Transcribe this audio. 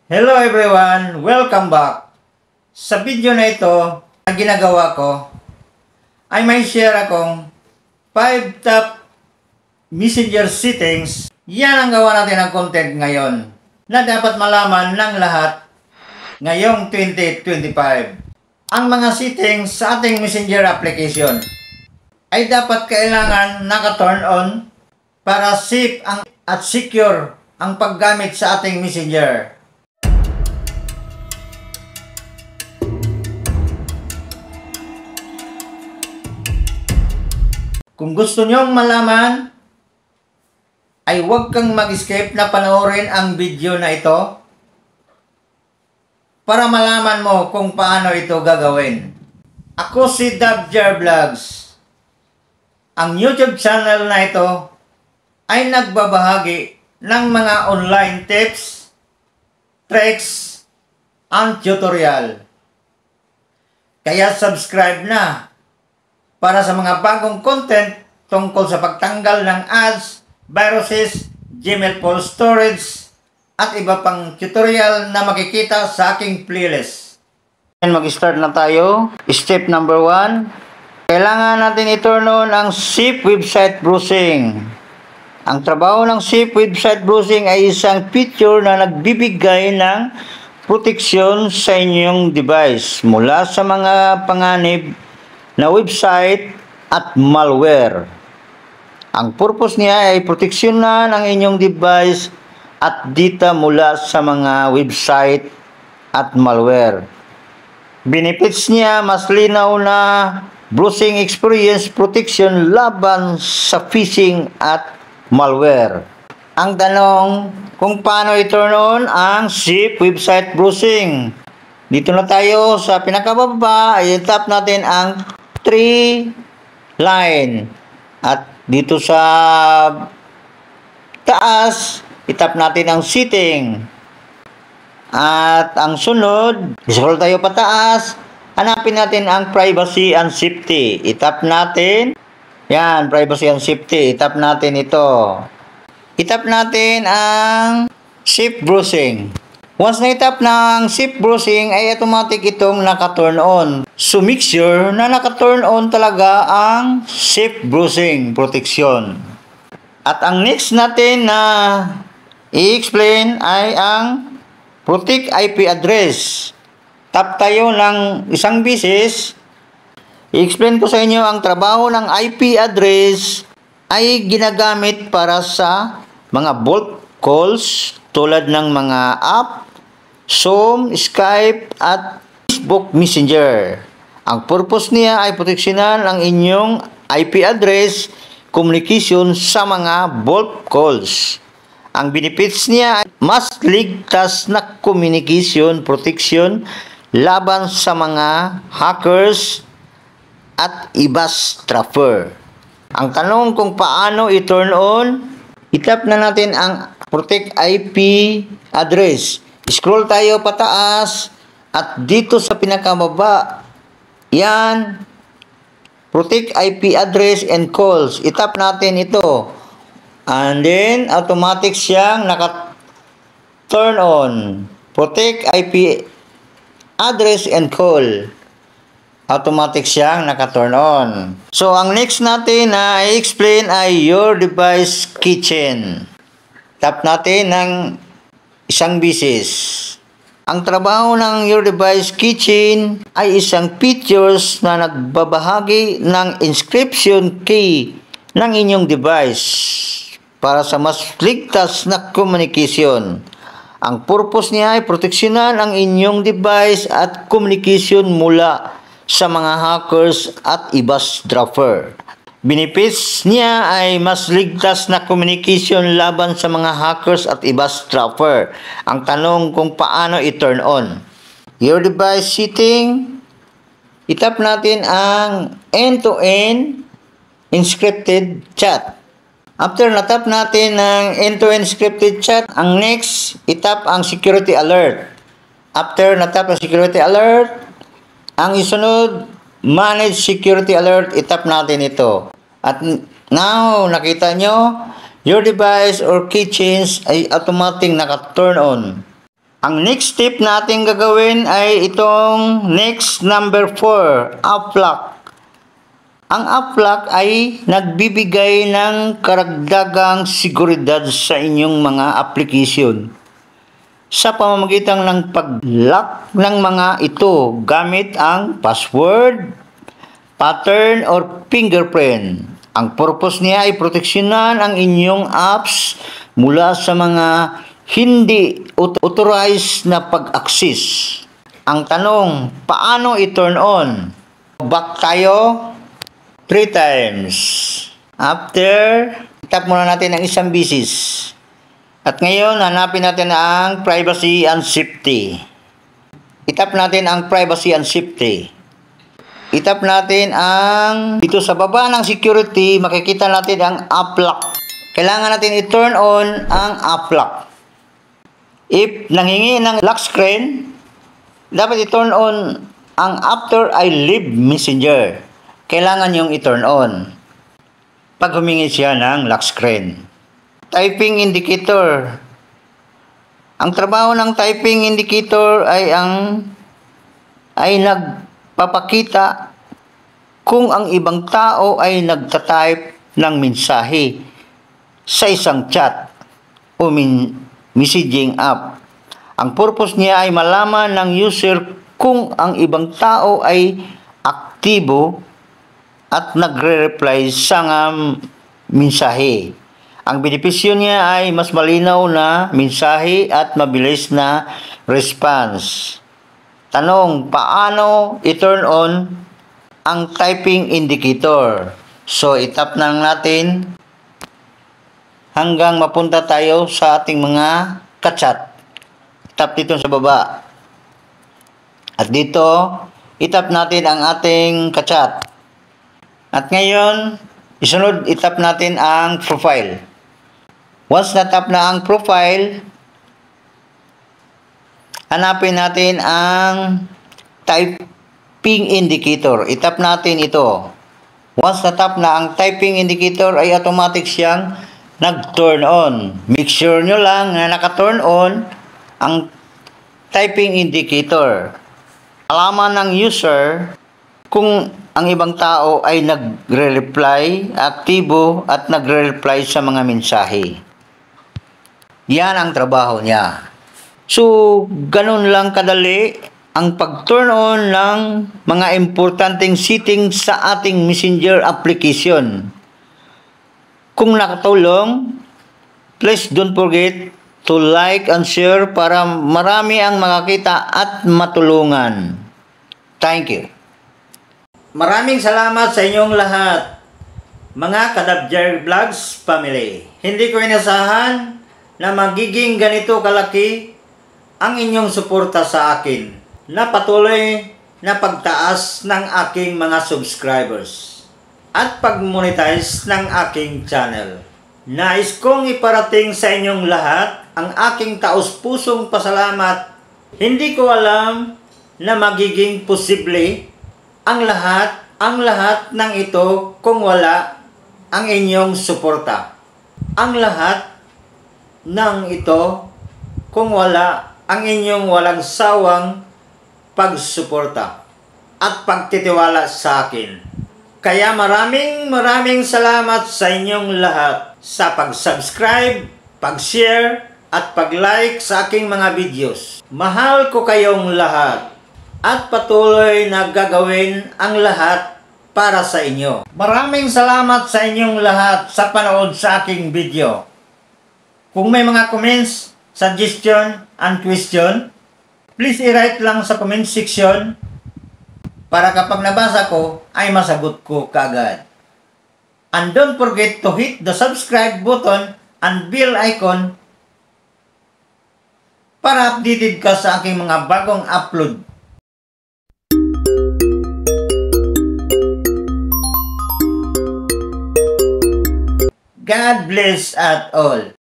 Hello everyone! Welcome back! Sa video na ito, ang ginagawa ko ay may share akong 5 top messenger settings. Yan ang gawa natin ng content ngayon na dapat malaman ng lahat ngayong 2025. Ang mga settings sa ating messenger application ay dapat kailangan naka-turn on para safe at secure ang paggamit sa ating messenger. Kung gusto nyong malaman, ay huwag kang mag-skip na panoorin ang video na ito para malaman mo kung paano ito gagawin. Ako si Dabjar Vlogs. Ang YouTube channel na ito ay nagbabahagi ng mga online tips, tricks, and tutorial. Kaya subscribe na para sa mga bagong content tungkol sa pagtanggal ng ads, viruses, Gmail file storage, at iba pang tutorial na makikita sa aking playlist. Mag-start na tayo. Step number 1. Kailangan natin i-turn on ang safe website browsing. Ang trabaho ng safe website browsing ay isang feature na nagbibigay ng proteksyon sa inyong device mula sa mga panganib na website at malware. Ang purpose niya ay proteksyonan ang inyong device at data mula sa mga website at malware. Benefits niya, mas linaw na browsing experience protection laban sa phishing at malware. Ang tanong, kung paano i-turn on ang safe website browsing. Dito na tayo sa pinakababa, i-tap natin ang 3 line at dito sa taas itap natin ang setting at ang sunod scroll tayo pataas, hanapin natin ang privacy and safety, itap natin yan, privacy and safety, itap natin ito, itap natin ang safe browsing. Once na itap ng safe browsing ay automatic itong naka-turn on. So make sure na naka-turn on talaga ang safe browsing protection. At ang next natin na i-explain ay ang protect IP address. Tap tayo ng isang beses. I-explain ko sa inyo ang trabaho ng IP address ay ginagamit para sa mga bulk calls tulad ng mga app, Zoom, Skype, at Facebook Messenger. Ang purpose niya ay proteksyonan ang inyong IP address communication sa mga bulk calls. Ang benefits niya ay mas ligtas na communication protection laban sa mga hackers at eavesdropper. Ang tanong kung paano i-turn on, itap na natin ang protect IP address. Scroll tayo pataas at dito sa pinakababa, yan, protect IP address and calls. Itap natin ito. And then, automatic siyang naka-turn on. Protect IP address and call. Automatic siyang naka-turn on. So, ang next natin na i-explain ay your device keychain. Tap natin ng isang beses. Ang trabaho ng your device keychain ay isang features na nagbabahagi ng encryption key ng inyong device para sa mas ligtas na communication. Ang purpose niya ay proteksyonan ang inyong device at communication mula sa mga hackers at eavesdropper. Benefits niya ay mas ligtas na communication laban sa mga hackers at eavesdropper. Ang tanong kung paano i-turn on. Your device setting, itap natin ang end-to-end encrypted chat. After natap natin ng end-to-end encrypted chat, ang next, itap ang security alert. After natap ang security alert, ang isunod, manage security alert, itap natin ito. At now, nakita nyo, your device or keychains ay automatic naka-turn on. Ang next step natin gagawin ay itong next number 4, app lock. Ang app lock ay nagbibigay ng karagdagang seguridad sa inyong mga application sa pamamagitan ng pag-lock ng mga ito gamit ang password, pattern, or fingerprint. Ang purpose niya ay proteksyonan ang inyong apps mula sa mga hindi authorized na pag-access. Ang tanong, paano i-turn on? Back tayo 3 times. After, tap muna natin ang isang bisis. At ngayon, hanapin natin ang privacy and safety. Itap natin ang privacy and safety. Itap natin ang dito sa baba ng security, makikita natin ang app lock. Kailangan natin i-turn on ang app lock. If nanghingi ng lock screen, dapat i-turn on ang after I leave messenger. Kailangan yung i-turn on pag humingi siya ng lock screen. Typing indicator. Ang trabaho ng typing indicator ay nagpapakita kung ang ibang tao ay nagtatype ng mensahe sa isang chat o messaging app. Ang purpose niya ay malaman ng user kung ang ibang tao ay aktibo at nagre-reply sa mensahe. Ang benepisyo niya ay mas malinaw na mensahe at mabilis na response. Tanong, paano i-turn on ang typing indicator? So, itap lang natin hanggang mapunta tayo sa ating mga kachat. Tap dito sa baba. At dito, itap natin ang ating kachat. At ngayon, isunod, itap natin ang profile. Once natap na ang profile, hanapin natin ang typing indicator. Itap natin ito. Once natap na ang typing indicator, ay automatic siyang nag-turn on. Make sure nyo lang na naka-turn on ang typing indicator. Alaman ng user kung ang ibang tao ay nagre-reply, aktibo at nagre-reply sa mga mensahe. Yan ang trabaho niya. So, ganun lang kadali ang pag-turn on ng mga importanteng settings sa ating messenger application. Kung nakatulong, please don't forget to like and share para marami ang makakita at matulungan. Thank you. Maraming salamat sa inyong lahat, mga Kadabjar Vlogs family. Hindi ko inasahan na magiging ganito kalaki ang inyong suporta sa akin na patuloy na pagtaas ng aking mga subscribers at pag-monetize ng aking channel. Nais kong iparating sa inyong lahat ang aking taos-pusong pasalamat. Hindi ko alam na magiging posible ang lahat ng ito kung wala ang inyong suporta. Ang lahat ng ito kung wala ang inyong walang sawang pagsuporta at pagtitiwala sa akin. Kaya maraming salamat sa inyong lahat sa pag-subscribe, pag-share at pag-like sa aking mga videos. Mahal ko kayong lahat at patuloy na gagawin ang lahat para sa inyo. Maraming salamat sa inyong lahat sa panood sa aking video. Kung may mga comments, suggestion, and question, please i-write lang sa comment section para kapag nabasa ko ay masagot ko kaagad. And don't forget to hit the subscribe button and bell icon para updated ka sa aking mga bagong upload. God bless at all.